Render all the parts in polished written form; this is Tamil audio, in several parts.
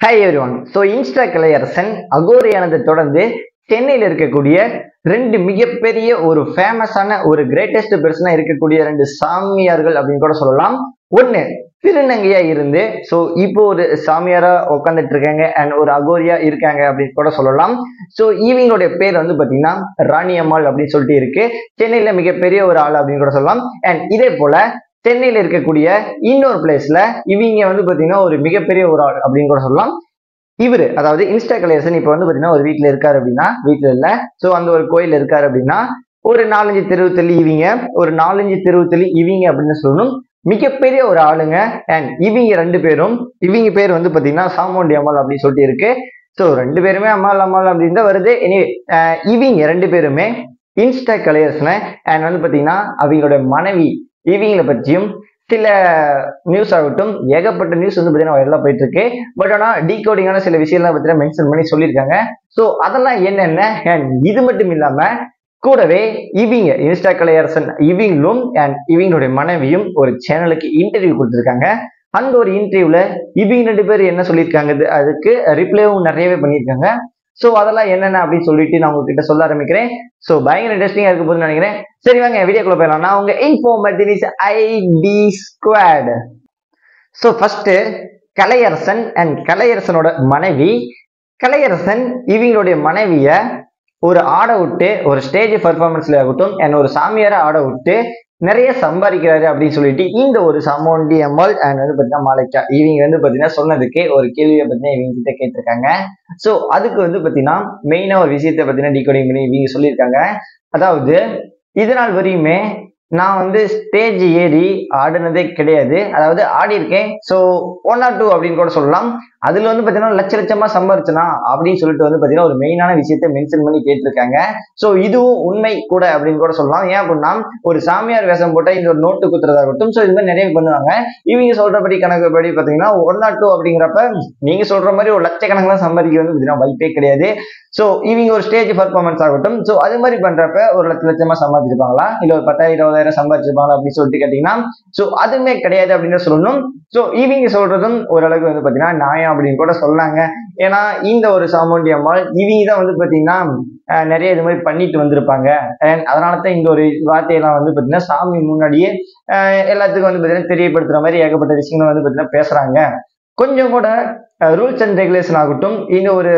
Hi everyone. So insta Kalaiyarasan அகோரியானதை தொடர்ந்து சென்னையில் இருக்கக்கூடிய ரெண்டு மிகப்பெரிய ஒரு ஃபேமஸான ஒரு கிரேட்டஸ்ட் பெர்சனா இருக்கக்கூடிய ரெண்டு சாமியார்கள் அப்படின்னு கூட சொல்லலாம். ஒன்று திருநங்கையா இருந்து ஸோ இப்போ ஒரு சாமியாரா உட்காந்துட்டு இருக்காங்க அண்ட் ஒரு அகோரியா இருக்காங்க அப்படின்னு கூட சொல்லலாம். ஸோ இவங்களுடைய பேர் வந்து பார்த்தீங்கன்னா ராணி அம்மாள் அப்படின்னு சொல்லிட்டு இருக்கு. சென்னையில மிகப்பெரிய ஒரு ஆள் அப்படின்னு கூட சொல்லலாம். அண்ட் இதே போல சென்னையில இருக்கக்கூடிய இன்னொரு பிளேஸ்ல இவங்க வந்து பாத்தீங்கன்னா ஒரு மிகப்பெரிய ஒரு ஆள் அப்படின்னு கூட சொல்லலாம். இவரு அதாவது இன்ஸ்டா கலையரசன் இப்ப வந்து பாத்தீங்கன்னா ஒரு வீட்டுல இருக்காரு அப்படின்னா, வீட்டுல இல்ல சோ அந்த ஒரு கோயில் இருக்காரு அப்படின்னா ஒரு 4-5 தெருவு தள்ளி இவங்க, ஒரு 4-5 தெருவு தள்ளி இவங்க அப்படின்னு சொல்லணும். மிகப்பெரிய ஒரு ஆளுங்க. அண்ட் இவங்க ரெண்டு பேரும், இவங்க பேர் வந்து பாத்தீங்கன்னா சாமுண்டி அம்மாள் அப்படின்னு சொல்லிட்டு இருக்கு. சோ ரெண்டு பேருமே அம்மாள் அம்மாள் அப்படின்னு தான் வருது. எனிவே இவங்க ரெண்டு பேருமே இன்ஸ்டா கலையரசனை அண்ட் வந்து பாத்தீங்கன்னா அவங்களோட மனைவி இவங்களை பற்றியும் சில நியூஸ் ஆகட்டும், ஏகப்பட்ட நியூஸ் வந்து பார்த்தீங்கன்னா வைரலாக போயிட்டு இருக்கு. பட் ஆனால் டீகோடிங்கான சில விஷயம்லாம் பார்த்தீங்கன்னா மென்ஷன் பண்ணி சொல்லியிருக்காங்க. ஸோ அதெல்லாம் என்னென்ன அண்ட் இது மட்டும் இல்லாம கூடவே இவங்க இன்ஸ்டா கலையரசன் இவங்களும் அண்ட் இவங்களுடைய மனைவியும் ஒரு சேனலுக்கு இன்டர்வியூ கொடுத்துருக்காங்க. அந்த ஒரு இன்டர்வியூல இவங்க ரெண்டு பேர் என்ன சொல்லியிருக்காங்க, அதுக்கு ரிப்ளைவும் நிறையவே பண்ணியிருக்காங்க. ஸோ அதெல்லாம் என்னென்ன அப்படின்னு சொல்லிட்டு நான் உங்ககிட்ட சொல்ல ஆரம்பிக்கிறேன். ஸோ பயங்கர இன்ட்ரெஸ்டிங்கா இருக்க போதுன்னு நினைக்கிறேன். சரி வாங்க வீடியோக்குள்ள போயிடலாம். நான் உங்க informatives IT squad. So first Kalaiyarasan and கலையரசனோட மனைவி. கலையரசன் இவங்களுடைய மனைவிய ஒரு ஆட விட்டு ஒரு ஸ்டேஜ் பர்ஃபார்மன்ஸ்ல ஆகட்டும் அண்ட் ஒரு சாமியார ஆட விட்டு நிறைய சம்பாதிக்கிறாரு அப்படின்னு சொல்லிட்டு இந்த ஒரு சாமுண்டி அம்மாள் அண்ட் வந்து பார்த்தீங்கன்னா மாலைக்கா இவங்க வந்து பார்த்தீங்கன்னா சொன்னதுக்கு ஒரு கேள்வியை பார்த்தீங்கன்னா இவங்க கிட்ட கேட்டிருக்காங்க. ஸோ அதுக்கு வந்து பார்த்தீங்கன்னா மெயினா ஒரு விஷயத்தை பார்த்தீங்கன்னா டிகோடிங் பண்ணி இவங்க சொல்லியிருக்காங்க. அதாவது இது நாள் வரையுமே நான் வந்து ஸ்டேஜ் ஏறி ஆடினதே கிடையாது. அதாவது ஆடி இருக்கேன். ஸோ 1 or 2 அப்படின்னு கூட சொல்லலாம். அதுல வந்து பாத்தீங்கன்னா லட்ச லட்சமா சம்பாரிச்சனா அப்படின்னு சொல்லிட்டு வந்து பாத்தீங்கன்னா ஒரு மெயினான விஷயத்த மென்ஷன் பண்ணி கேட்டிருக்காங்க. ஸோ இதுவும் உண்மை கூட அப்படின்னு கூட சொல்லலாம். ஏன் அப்படின்னா ஒரு சாமியார் வேஷம் போட்டா இந்த ஒரு நோட்டு குத்துறதாகட்டும், ஸோ இது மாதிரி நிறைய பண்ணுவாங்க. இவங்க சொல்றபடி கணக்குப்படி பாத்தீங்கன்னா 1 or 2 அப்படிங்கிறப்ப நீங்க சொல்ற மாதிரி ஒரு லட்சக்கணக்கில் சம்பாதிக்க வந்து பாத்தீங்கன்னா வாய்ப்பே கிடையாது. ஸோ இவங்க ஒரு ஸ்டேஜ் பர்ஃபார்மன்ஸ் ஆகட்டும், ஸோ அது மாதிரி பண்றப்ப ஒரு லட்ச லட்சமா சம்பாதிச்சிருப்பாங்களா இல்ல ஒரு 10,000-20,000 சம்பாதிச்சிருப்பாங்களா அப்படின்னு சொல்லிட்டு கேட்டீங்கன்னா ஸோ அதுவுமே கிடையாது அப்படின்னு சொல்லணும். ஸோ இவங்க சொல்றதும் ஓரளவுக்கு வந்து பாத்தீங்கன்னா நியாயம் அப்படின்னு கூட சொல்லாங்க. ஏன்னா இந்த ஒரு சாமுண்டி அம்மாள் இவங்க தான் வந்து பாத்தீங்கன்னா நிறைய இது மாதிரி பண்ணிட்டு வந்திருப்பாங்க. அதனால தான் இந்த ஒரு வார்த்தையெல்லாம் வந்து பாத்தீங்கன்னா சாமி முன்னாடியே எல்லாத்துக்கும் வந்து பாத்தீங்கன்னா தெரியப்படுத்துற மாதிரி ஏகப்பட்ட விஷயங்கள் வந்து பாத்தீங்கன்னா பேசுறாங்க. கொஞ்சம் கூட ரூல்ஸ் அண்ட் ரெகுலேஷன் ஆகட்டும், இந்த ஒரு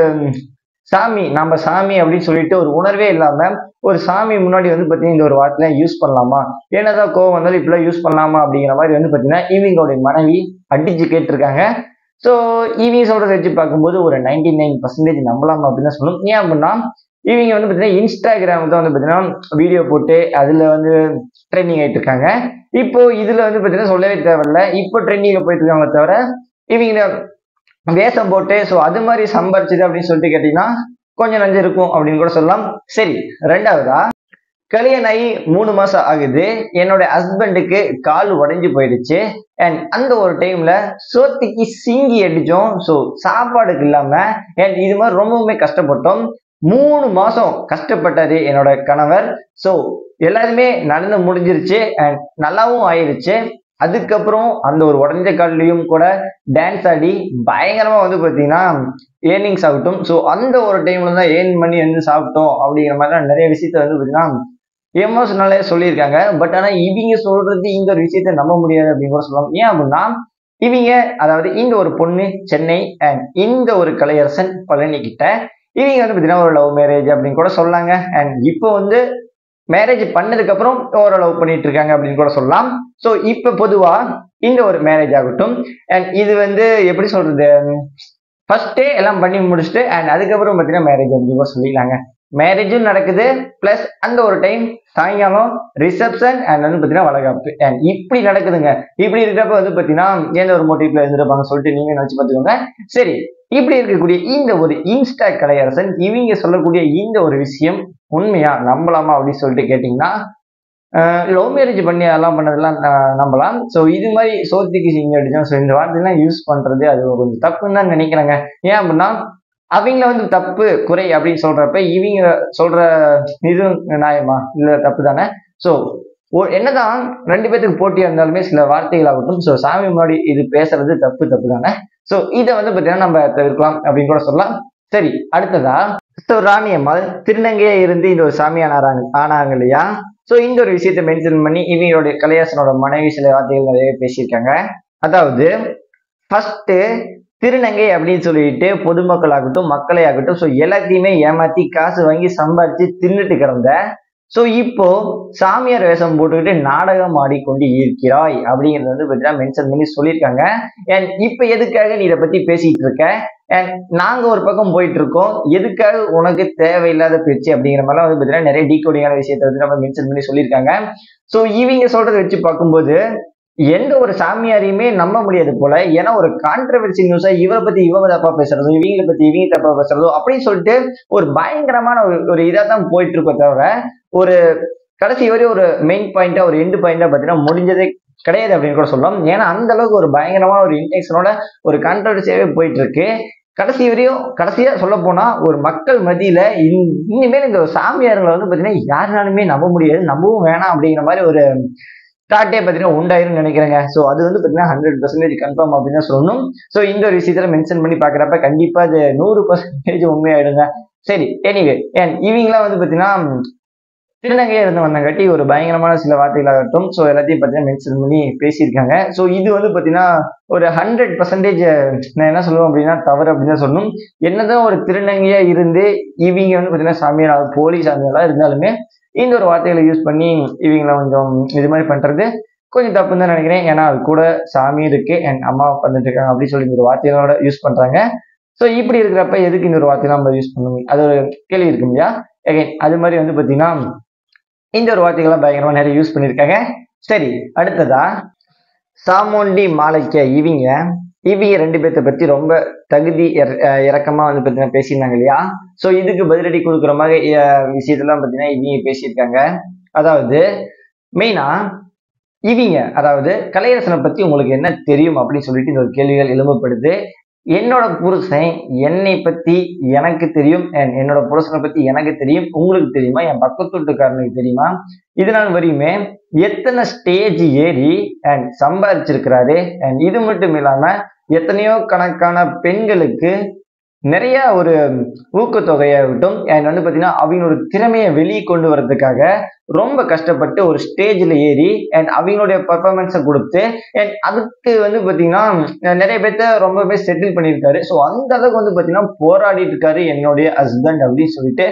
சாமி நம்ம சாமி அப்படின்னு சொல்லிட்டு ஒரு உணர்வே இல்லாம ஒரு சாமி முன்னாடி வந்து பாத்தீங்கன்னா இந்த ஒரு வார்த்தையில யூஸ் பண்ணலாமா, என்னதான் கோவம் வந்தாலும் இப்பெல்லாம் யூஸ் பண்ணலாமா அப்படிங்கிற மாதிரி வந்து பாத்தீங்கன்னா இவங்களுடைய மனைவி அடிச்சு கேட்டிருக்காங்க. ஸோ இவங்க சொல்றதை வச்சு பார்க்கும்போது ஒரு 99% நம்பலாமா அப்படின்னு சொல்லணும். ஏன் அப்படின்னா இவங்க வந்து பாத்தீங்கன்னா இன்ஸ்டாகிராம் தான் வந்து பாத்தீங்கன்னா வீடியோ போட்டு அதுல வந்து ட்ரெண்டிங் ஆயிட்டு இருக்காங்க. இப்போ இதுல வந்து பாத்தீங்கன்னா சொல்லவே தேவையில்ல, இப்போ ட்ரெண்டிங்ல போயிட்டு இருக்காங்க. தவிர இவங்க வேஷம் போட்டு ஸோ அது மாதிரி சம்பாரிச்சது அப்படின்னு சொல்லிட்டு கேட்டீங்கன்னா கொஞ்சம் நஞ்சு இருக்கும் அப்படின்னு கூட சொல்லலாம். சரி, ரெண்டாவதா கல்யாணம் ஆகி 3 மாசம் ஆகுது. என்னோட ஹஸ்பண்டுக்கு கால் உடைஞ்சு போயிடுச்சு. அண்ட் அந்த ஒரு டைம்ல சோத்துக்கு சிங்கி அடிச்சோம். ஸோ சாப்பாடுக்கு இல்லாம அண்ட் இது மாதிரி ரொம்பவுமே கஷ்டப்பட்டோம். 3 மாசம் கஷ்டப்பட்டாரு என்னோட கணவர். ஸோ எல்லாருமே நடந்து முடிஞ்சிருச்சு அண்ட் நல்லாவும் ஆயிடுச்சு. அதுக்கப்புறம் அந்த ஒரு உடஞ்ச கால்லையும் கூட டான்ஸ் ஆடி பயங்கரமா வந்து பாத்தீங்கன்னா ஏர்னிங்ஸ் ஆகட்டும். ஸோ அந்த ஒரு டைம்ல தான் ஏர்ன் பண்ணி வந்து சாப்பிட்டோம் அப்படிங்கிற மாதிரி நிறைய விஷயத்த வந்து பாத்தீங்கன்னா எமோஷனலே சொல்லியிருக்காங்க. பட் ஆனா இவங்க சொல்றது இந்த ஒரு விஷயத்த நம்ப முடியாது அப்படின்னு கூட சொல்லலாம். ஏன் அப்படின்னா இவங்க அதாவது இந்த ஒரு பொண்ணு சென்னை அண்ட் இந்த ஒரு கலையரசன் பழனி கிட்ட இவங்க வந்து பாத்தீங்கன்னா ஒரு லவ் மேரேஜ் அப்படின்னு கூட சொல்லாங்க. அண்ட் இப்போ வந்து மேரேஜ் பண்ணதுக்கு அப்புறம் ஓரளவு பண்ணிட்டு இருக்காங்க அப்படின்னு கூட சொல்லலாம். ஸோ இப்ப பொதுவா இந்த ஒரு மேரேஜ் ஆகட்டும் அண்ட் இது வந்து எப்படி சொல்றது, ஃபர்ஸ்டே எல்லாம் பண்ணி முடிச்சுட்டு அண்ட் அதுக்கப்புறம் பார்த்தீங்கன்னா மேரேஜ் அப்படின்னு கூட சொல்லிடலாங்க. மேரேஜும் நடக்குது பிளஸ் அந்த ஒரு டைம் சாயங்காலம் ரிசப்ஷன் அண்ட் வந்து பார்த்தீங்கன்னா வளகாப்பு அண்ட் இப்படி நடக்குதுங்க. இப்படி இருக்கிறப்ப வந்து பார்த்தீங்கன்னா எந்த ஒரு மோட்டிவ்ல இருந்திருப்பாங்க சொல்லிட்டு நீங்க நினைச்சு பார்த்துக்கோங்க. சரி, இப்படி இருக்கக்கூடிய இந்த ஒரு இன்ஸ்டா கலையரசன் இவங்க சொல்லக்கூடிய இந்த ஒரு விஷயம் உண்மையா நம்பலாமா அப்படின்னு சொல்லிட்டு கேட்டீங்கன்னா லவ் மேரேஜ் பண்ணி அதெல்லாம் பண்ணதெல்லாம் நம்பலாம். ஸோ இது மாதிரி சோத்துக்கு சிங்க அடிச்சோம். ஸோ இந்த வார்த்தையெல்லாம் யூஸ் பண்றது அது கொஞ்சம் தப்புன்னு தான் நினைக்கிறேங்க. ஏன் அப்படின்னா அவங்கள வந்து தப்பு குறை அப்படின்னு சொல்றப்ப இவங்க சொல்ற இது நியாயமா இல்ல தப்பு தானே. ஸோ என்னதான் ரெண்டு பேத்துக்கு போட்டியா இருந்தாலுமே சில வார்த்தைகள் ஆகட்டும் ஸோ சாமி முன்னாடி இது பேசுறது தப்பு தானே. ஸோ இதை வந்து பார்த்தீங்கன்னா நம்ம தவிர்க்கலாம் அப்படின்னு கூட சொல்லலாம். சரி, அடுத்ததா ராணி அம்மாள் திருநங்கையா இருந்து இந்த ஒரு சாமியான ஆனாங்க இல்லையா? ஸோ இந்த ஒரு விஷயத்த மென்ஷன் பண்ணி இவங்களுடைய கலையாசனோட மனைவி சில வார்த்தைகள் நிறைய பேசியிருக்காங்க. அதாவது ஃபர்ஸ்ட் திருநங்கை அப்படின்னு சொல்லிட்டு பொதுமக்கள் ஆகட்டும் மக்களை ஆகட்டும் ஸோ எல்லாத்தையுமே ஏமாத்தி காசு வாங்கி சம்பாதிச்சு தின்னுட்டு கிடந்த ஸோ இப்போ சாமியார் வேஷம் போட்டுக்கிட்டு நாடகம் ஆடிக்கொண்டு இருக்கிறாய் அப்படிங்கிறது வந்து பார்த்தீங்கன்னா மென்ஷன் பண்ணி சொல்லியிருக்காங்க. அண்ட் இப்போ எதுக்காக நீ இதை பத்தி பேசிட்டு இருக்க? அண்ட் நாங்க ஒரு பக்கம் போயிட்டு இருக்கோம், எதுக்காக உனக்கு தேவையில்லாத பேச்சு அப்படிங்கிற மாதிரிலாம் வந்து பார்த்தீங்கன்னா நிறைய டீகோடிங்கான விஷயத்தை வந்து நம்ம மென்ஷன் பண்ணி சொல்லியிருக்காங்க. ஸோ இவங்க சொல்றதை வச்சு பார்க்கும்போது எந்த ஒரு சாமியாரையுமே நம்ப முடியாது போல. ஏன்னா ஒரு கான்ட்ரவர்சி நியூஸா இவரை பத்தி இவங்க தப்பா பேசுறதோ இவங்களை பத்தி இவங்க தப்பா பேசுறதோ அப்படின்னு சொல்லிட்டு ஒரு பயங்கரமான ஒரு இதா தான் போயிட்டு இருக்கோம் தவிர ஒரு கடைசி வரை ஒரு மெயின் பாயிண்டா ஒரு எண்டு பாயிண்டா பாத்தீங்கன்னா முடிஞ்சதே கிடையாது அப்படின்னு கூட சொல்லலாம். ஏன்னா அந்த அளவுக்கு ஒரு பயங்கரமான ஒரு இன்டென்ஷனோட ஒரு கான்ட்ரவர்சியாவே போயிட்டு இருக்கு. கடைசி வரையும் கடைசியா சொல்ல போனா ஒரு மக்கள் மத்தியில இனிமேல் இந்த சாமியார்களை வந்து பாத்தீங்கன்னா யாருனாலுமே நம்ப முடியாது, நம்பவும் வேணாம் அப்படிங்கிற மாதிரி ஒரு தாட்டே பார்த்தீங்கன்னா உண்டாயிரும் நினைக்கிறேங்க. ஸோ அது வந்து பார்த்தீங்கன்னா 100% கன்ஃபார்ம் அப்படின்னு தான் சொல்லணும். ஸோ இந்த ஒரு விஷயத்துல மென்ஷன் பண்ணி பார்க்குறப்ப கண்டிப்பா அது 100% உண்மையாயிடுங்க. சரி, எனிவே இவங்களாம் வந்து பார்த்தீங்கன்னா திருநங்கையா இருந்து வந்தங்காட்டி ஒரு பயங்கரமான சில வார்த்தைகளாகட்டும் ஸோ எல்லாத்தையும் பார்த்தீங்கன்னா மென்ஷன் பண்ணி பேசியிருக்காங்க. ஸோ இது வந்து பார்த்தீங்கன்னா ஒரு 100% நான் என்ன சொல்லுவேன் அப்படின்னா தவறு அப்படின்னு தான் சொல்லணும். என்னதான் ஒரு திருநங்கையா இருந்து இவங்க வந்து பார்த்தீங்கன்னா சாமியார் போலி சாமியாரா இருந்தாலுமே இந்த ஒரு வார்த்தைகளை யூஸ் பண்ணி இவங்களை கொஞ்சம் இது மாதிரி பண்றது கொஞ்சம் தப்புன்னு தான் நினைக்கிறேன். ஏன்னா அது கூட சாமி இருக்கு அண்ட் அம்மா வந்துட்டு இருக்காங்க அப்படின்னு சொல்லி இந்த ஒரு வார்த்தைகளோட யூஸ் பண்றாங்க. ஸோ இப்படி இருக்கிறப்ப எதுக்கு இந்த ஒரு வார்த்தையெல்லாம் நம்ம யூஸ் பண்ணணும்? அது ஒரு கேள்வி இருக்கும் இல்லையா? அது மாதிரி வந்து பார்த்தீங்கன்னா இந்த ஒரு வார்த்தைகள்லாம் பயங்கரமா நிறைய யூஸ் பண்ணியிருக்காங்க. சரி, அடுத்ததா சாமுண்டி மாலைக்க இவங்க ரெண்டு பேர்த்த பத்தி ரொம்ப தகுதி இறக்கமா வந்து பார்த்தீங்கன்னா பேசியிருந்தாங்க இல்லையா? ஸோ இதுக்கு பதிலடி கொடுக்குற மாதிரி விஷயத்தெல்லாம் பார்த்தீங்கன்னா இவங்க பேசியிருக்காங்க. அதாவது மெயினா அதாவது கலையரசனை பத்தி உங்களுக்கு என்ன தெரியும் அப்படின்னு சொல்லிட்டு இந்த ஒரு கேள்விகள் எழும்பப்படுது. என்னோட புருஷன் என்னை பத்தி எனக்கு தெரியும், என்னோட புருஷனை பத்தி எனக்கு தெரியும், உங்களுக்கு தெரியுமா, என் பக்கத்து வீட்டுக்காரனுக்கு தெரியுமா, இதனால் வரையுமே எத்தனை ஸ்டேஜ் ஏறி அண்ட் சம்பாதிச்சிருக்கிறாரு. அண்ட் இது மட்டும் இல்லாம எத்தனையோ கணக்கான பெண்களுக்கு நிறைய ஒரு ஊக்கத்தொகையாகட்டும் அண்ட் வந்து பார்த்தீங்கன்னா அவங்களோட திறமையை வெளியே கொண்டு வர்றதுக்காக ரொம்ப கஷ்டப்பட்டு ஒரு ஸ்டேஜில் ஏறி அண்ட் அவங்களுடைய பர்ஃபார்மன்ஸை கொடுத்து அண்ட் அதுக்கு வந்து பார்த்தீங்கன்னா நிறைய பேர்த்த ரொம்பவே செட்டில் பண்ணியிருக்காரு. ஸோ அந்த அளவுக்கு வந்து பார்த்தீங்கன்னா போராடிட்டு இருக்காரு என்னுடைய ஹஸ்பண்ட் அப்படின்னு சொல்லிட்டு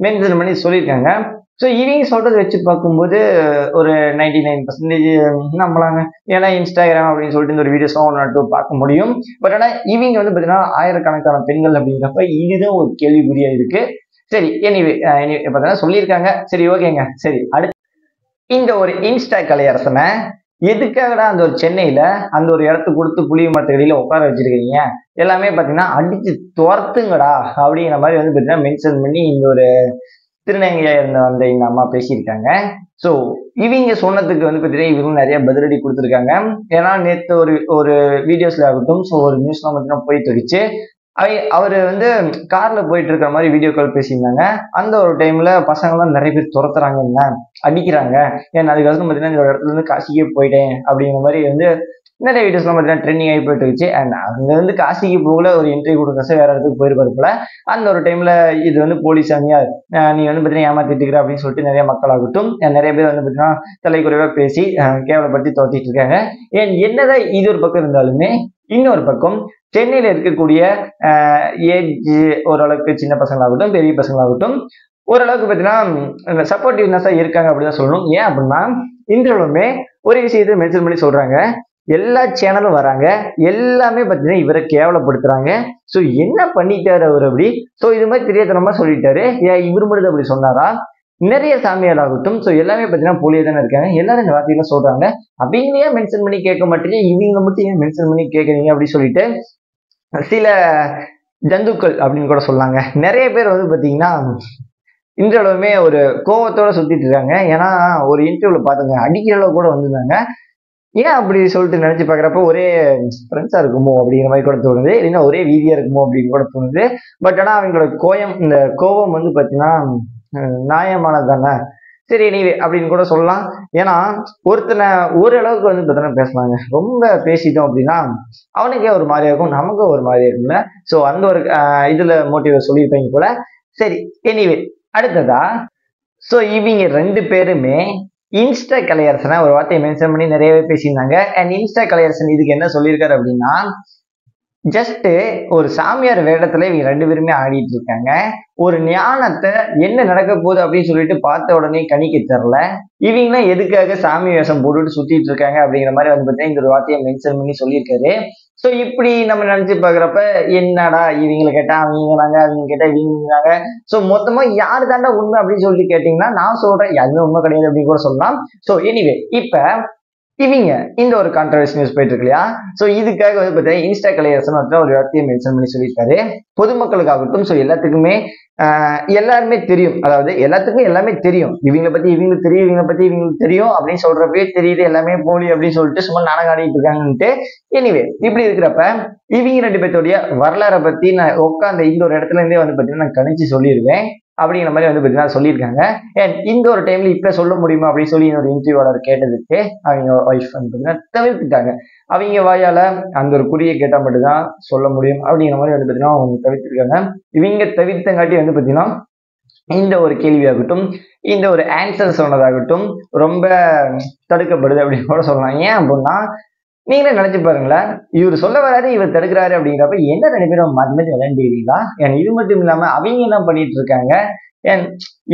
மென்ஷன் பண்ணி சொல்லியிருக்காங்க. ஸோ இவங்க சொல்றதை வச்சு பார்க்கும்போது ஒரு 99% நம்பலாங்க. ஏன்னா இன்ஸ்டாகிராம் அப்படின்னு சொல்லிட்டு இந்த ஒரு வீடியோஸ்லாம் 1 or 2 பார்க்க முடியும். பட் ஆனால் இவங்க வந்து பார்த்தீங்கன்னா ஆயிரக்கணக்கான பெண்கள் அப்படிங்கிறப்ப இதுதான் ஒரு கேள்விக்குறியா இருக்கு. சரி, எனிவே பார்த்தீங்கன்னா சொல்லியிருக்காங்க. சரி, ஓகேங்க. சரி, அடுத்து இந்த ஒரு இன்ஸ்டா கலையரசனை எதுக்காகடா அந்த ஒரு சென்னையில அந்த ஒரு இடத்துக்கு கொடுத்து புளிய மரத்துக்கடியில உட்கார வச்சிருக்கீங்க, எல்லாமே பார்த்தீங்கன்னா அடிச்சு துரத்துங்கடா அப்படிங்கிற மாதிரி வந்து பார்த்தீங்கன்னா மென்ஷன் பண்ணி இந்த ஒரு திருநங்கையா இருந்த வந்த இந்த அம்மா பேசியிருக்காங்க. ஸோ இவங்க சொன்னதுக்கு வந்து பார்த்தீங்கன்னா இவங்க நிறைய பதிலடி கொடுத்துருக்காங்க. ஏன்னா நேற்று ஒரு வீடியோஸ்ல ஆகட்டும் ஸோ ஒரு நியூஸ்லாம் பார்த்தீங்கன்னா போயிட்டு இருந்துச்சு. அவர் வந்து கார்ல போயிட்டு இருக்கிற மாதிரி வீடியோ கால் பேசியிருந்தாங்க. அந்த ஒரு டைம்ல பசங்கள்லாம் நிறைய பேர் துரத்துறாங்க, என்ன அடிக்கிறாங்க, ஏன்னா அதுக்கப்புறம் பார்த்தீங்கன்னா இந்த இடத்துல இருந்து காசிக்கே போயிட்டேன் அப்படிங்கிற மாதிரி வந்து நிறைய வீடியோஸ்லாம் பார்த்தீங்கன்னா ட்ரெண்டிங் ஆகி போயிட்டு இருந்துச்சு. அண்ட் அங்க வந்து காசிக்கு போகல, ஒரு இன்டர்வியூ கொடுக்க வேற இடத்துக்கு போயிருப்பாரு போல. அந்த ஒரு டைம்ல இது வந்து போலீஸ் சாமியார் நீ வந்து பார்த்தீங்கன்னா ஏமாத்திட்டு இருக்கிற அப்படின்னு சொல்லிட்டு நிறைய மக்கள் ஆகட்டும் நிறைய பேர் வந்து பார்த்தீங்கன்னா தலைக்குறைவா பேசி கேவலப்படுத்தி துரத்திட்டு இருக்காங்க. என்னதான் இது ஒரு பக்கம் இருந்தாலுமே இன்னொரு பக்கம் சென்னையில இருக்கக்கூடிய ஏஜ் ஓரளவுக்கு சின்ன பசங்களாகட்டும் பெரிய பசங்களாகட்டும் ஓரளவுக்கு பார்த்தீங்கன்னா சப்போர்ட்டிவ்னஸா இருக்காங்க அப்படிதான் சொல்லணும். ஏன் அப்படின்னா இன்றையுமே ஒரு விஷயத்தை மென்ஷன் பண்ணி சொல்றாங்க, எல்லா சேனலும் வராங்க, எல்லாமே பார்த்தீங்கன்னா இவரை கேவலப்படுத்துறாங்க. ஸோ என்ன பண்ணிட்டாரு அவர் அப்படி? ஸோ இது மாதிரி தெரியாதனமா சொல்லிட்டாரு. ஏன் இவர் மட்டும் அப்படி சொன்னாரா? நிறைய சாமியார் ஆகட்டும் ஸோ எல்லாமே பார்த்தீங்கன்னா போலியே தானே இருக்காங்க, எல்லாரும் இந்த வார்த்தையெல்லாம் சொல்றாங்க. அப்படின்னே மென்ஷன் பண்ணி கேட்க மாட்டீங்க, இவங்க மட்டும் ஏன் மென்ஷன் பண்ணி கேட்குறீங்க அப்படின்னு சொல்லிட்டு சில ஜந்துக்கள் அப்படின்னு கூட சொல்லாங்க. நிறைய பேர் வந்து பார்த்தீங்கன்னா இன்றளவுமே ஒரு கோவத்தோட சுத்திட்டு இருக்காங்க. ஏன்னா ஒரு இன்டர்வியூல பாத்துங்க அடிக்கிற அளவு கூட வந்திருந்தாங்க. ஏன் அப்படி சொல்லிட்டு நினைச்சு பாக்குறப்ப ஒரே ஃப்ரெண்ட்ஸா இருக்குமோ அப்படிங்கிற மாதிரி கூட தோணுது, இல்லைன்னா ஒரே வீதியா இருக்குமோ அப்படின்னு கூட தோணுது. பட் ஆனா அவங்களோட இந்த கோபம் வந்து பாத்தீங்கன்னா நியாயமானது தானே. சரி எனிவே அப்படின்னு கூட சொல்லலாம். ஏன்னா ஒருத்தனை ஓரளவுக்கு வந்து பார்த்தீங்கன்னா பேசலாங்க. ரொம்ப பேசிட்டோம் அப்படின்னா அவனுக்கே ஒரு மாதிரியா இருக்கும், நமக்கும் ஒரு மாதிரியா இருக்கும்ல. ஸோ அந்த ஒரு இதுல மோட்டிவ் சொல்லியிருப்பாங்க போல. சரி எனிவே அடுத்ததா, ஸோ இவங்க 2 பேருமே இன்ஸ்டா கலையரசனை ஒரு வார்த்தையை மென்ஷன் பண்ணி நிறையவே பேசியிருந்தாங்க. அண்ட் இன்ஸ்டா கலையரசன் இதுக்கு என்ன சொல்லியிருக்காரு அப்படின்னா, ஜஸ்ட் ஒரு சாமியார் வேடத்துல இவங்க 2 பேருமே ஆடிட்டு இருக்காங்க. ஒரு ஞானத்தை என்ன நடக்க போகுது அப்படின்னு சொல்லிட்டு பார்த்த உடனே கணிக்க தெரியல. இவங்களாம் எதுக்காக சாமி வேஷம் போட்டுட்டு சுத்திட்டு இருக்காங்க அப்படிங்கிற மாதிரி வந்து பார்த்தீங்கன்னா இந்த ஒரு வார்த்தையை மென்ஷன் பண்ணி சொல்லியிருக்காரு. ஸோ இப்படி நம்ம நினைச்சு பாக்குறப்ப என்னடா இவங்களை கேட்டா அவங்கனாங்க, அவங்க கேட்டா இவங்கிறாங்க. ஸோ மொத்தமா யாரு தாண்டா உண்மை அப்படின்னு சொல்லிட்டு கேட்டீங்கன்னா நான் சொல்றேன் யாருமே உண்மை கிடையாது அப்படின்னு கூட சொல்லலாம். ஸோ எனிவே இப்ப இவங்க இந்த ஒரு கான்ட்ரவர்சி நியூஸ் போயிட்டு இருக்கு இல்லையா. ஸோ இதுக்காக வந்து பார்த்தீங்கன்னா இன்ஸ்டா கலையரசன் ஒரு வார்த்தையை மென்ஷன் பண்ணி சொல்லியிருக்காரு. பொதுமக்களுக்காகட்டும் ஸோ எல்லாத்துக்குமே எல்லாருமே தெரியும், அதாவது எல்லாத்துக்கும் எல்லாமே தெரியும், இவங்களை பத்தி இவங்களுக்கு தெரியும், இவங்களை பத்தி இவங்களுக்கு தெரியும் அப்படின்னு சொல்றப்பே தெரியுது எல்லாமே போலி அப்படின்னு சொல்லிட்டு சும்மா நாடகம் ஆடிட்டு இருக்காங்கன்ட்டு. எனிவே இப்படி இருக்கிறப்ப இவங்க 2 பேர்த்தோடைய வரலாறை பத்தி நான் உட்காந்து இந்த ஒரு இடத்துல இருந்தே வந்து பார்த்தீங்கன்னா நான் கணிச்சு சொல்லிடுவேன் அப்படிங்கிற மாதிரி வந்து பார்த்தீங்கன்னா சொல்லியிருக்காங்க. அண்ட் இந்த ஒரு டைம்ல இப்ப சொல்ல முடியுமா அப்படின்னு சொல்லி ஒரு இன்டர்வியூவாளர் கேட்டதுக்கு அவங்க ஒய்ஃப் வந்து பார்த்தீங்கன்னா தவிர்த்துட்டாங்க. அவங்க வாயால அந்த ஒரு குறியை கேட்டா மட்டும்தான் சொல்ல முடியும் அப்படிங்கிற மாதிரி வந்து பார்த்தீங்கன்னா அவங்க தவிர்த்திருக்காங்க. இவங்க தவிர்த்தங்காட்டி வந்து பார்த்தீங்கன்னா இந்த ஒரு கேள்வியாகட்டும் இந்த ஒரு ஆன்சர் சொன்னதாகட்டும் ரொம்ப தடுக்கப்படுது அப்படின்னு கூட சொல்லலாம். ஏன் அப்படின்னா நீங்களே நினைச்சு பாருங்களேன், இவர் சொல்ல வராது இவர் தடுக்கிறாரு அப்படிங்கிறப்ப என்ன 2 பேரும் மாற்றி மாற்றி விளையாண்டுக்கிறீங்களா? ஏன் இது மட்டும் இல்லாம அவங்க என்ன பண்ணிட்டு இருக்காங்க, ஏன்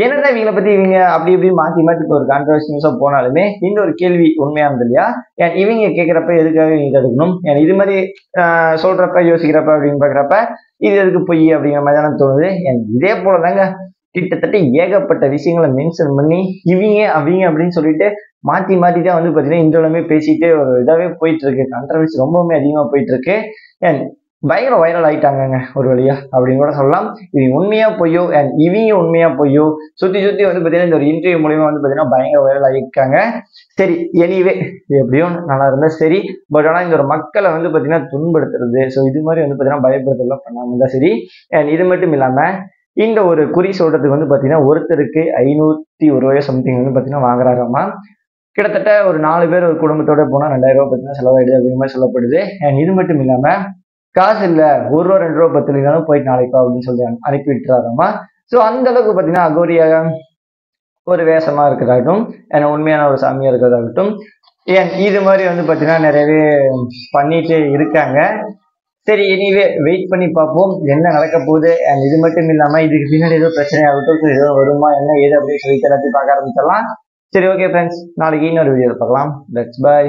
என்னதான் இவங்களை பத்தி இவங்க அப்படி இப்படி மாத்தி மாத்தி ஒரு கான்ட்ரவர்சி நியூஸா போனாலுமே இந்த ஒரு கேள்வி உண்மையானது இல்லையா? ஏன் இவங்க கேட்கிறப்ப எதுக்காக இவங்க தடுக்கணும்? ஏன் இது மாதிரி சொல்றப்ப யோசிக்கிறப்ப அப்படின்னு பாக்குறப்ப இது எதுக்கு பொய் அப்படிங்கிற மாதிரி தானே தோணுது. ஏன் இதே போலதாங்க கிட்டத்தட்ட ஏகப்பட்ட விஷயங்களை மென்ஷன் பண்ணி இவங்க அவங்க அப்படின்னு சொல்லிட்டு மாத்தி மாத்தி தான் வந்து பாத்தீங்கன்னா இன்றளவுமே பேசிட்டு ஒரு இதாவே போயிட்டு இருக்கு. கான்ட்ரவர்சி ரொம்பவுமே அதிகமா போயிட்டு இருக்கு. அண்ட் பயங்கர வைரல் ஆயிட்டாங்க ஒரு வழியா அப்படின்னு கூட சொல்லலாம். இது உண்மையா பொய்யோ அண்ட் இவங்க உண்மையா பொய்யோ சுத்தி சுத்தி வந்து பாத்தீங்கன்னா இந்த ஒரு இன்டர்வியூ மூலியமா வந்து பாத்தீங்கன்னா பயங்கர வைரல் ஆகியிருக்காங்க. சரி எனிவே எப்படியும் நல்லா இருந்தா சரி. பட் ஆனா இந்த ஒரு மக்களை வந்து பாத்தீங்கன்னா துன்படுத்துறது, ஸோ இது மாதிரி வந்து பாத்தீங்கன்னா பயப்படுறதுலாம் பண்ணாம இருந்தா சரி. அண்ட் இது மட்டும் இல்லாம இந்த ஒரு குறி சொல்றதுக்கு வந்து பாத்தீங்கன்னா ஒருத்தருக்கு 501 ரூபாயோ சம்திங் வந்து பாத்தீங்கன்னா வாங்குறாராமா. கிட்டத்தட்ட ஒரு 4 பேர் ஒரு குடும்பத்தோட போனா 2000 ரூபாய் பாத்தீங்கன்னா செலவாயிடுது அப்படிங்கிற மாதிரி சொல்லப்படுது. அண்ட் இது மட்டும் இல்லாம காசு இல்ல 1 ரூபா 2 ரூபா பத்திரிக்காலும் போயிட்டு நாளைக்கு அப்படின்னு சொல்லி அனுப்பி விட்டுறாராமா. ஸோ அந்த அளவுக்கு பாத்தீங்கன்னா அகோரியாக ஒரு வேஷமா இருக்கிறதாகட்டும் அண்ட் உண்மையான ஒரு சாமியா இருக்கிறதாகட்டும் ஏன் இது மாதிரி வந்து பாத்தீங்கன்னா நிறையவே பண்ணிட்டு இருக்காங்க. சரி எனிவே வெயிட் பண்ணி பார்ப்போம் என்ன நடக்க போகுது. அண்ட் இது மட்டும் இல்லாம இதுக்கு பின்னாடி ஏதோ பிரச்சனை ஆகட்டும், ஏதோ வருமா என்ன ஏது அப்படின்னு சொல்லிட்டு எல்லாத்தையும் பார்க்க ஆரம்பிச்சிடலாம். சரி ஓகே ஃப்ரெண்ட்ஸ், நாளைக்கு இன்னொரு வீடியோ பார்க்கலாம். Let's by.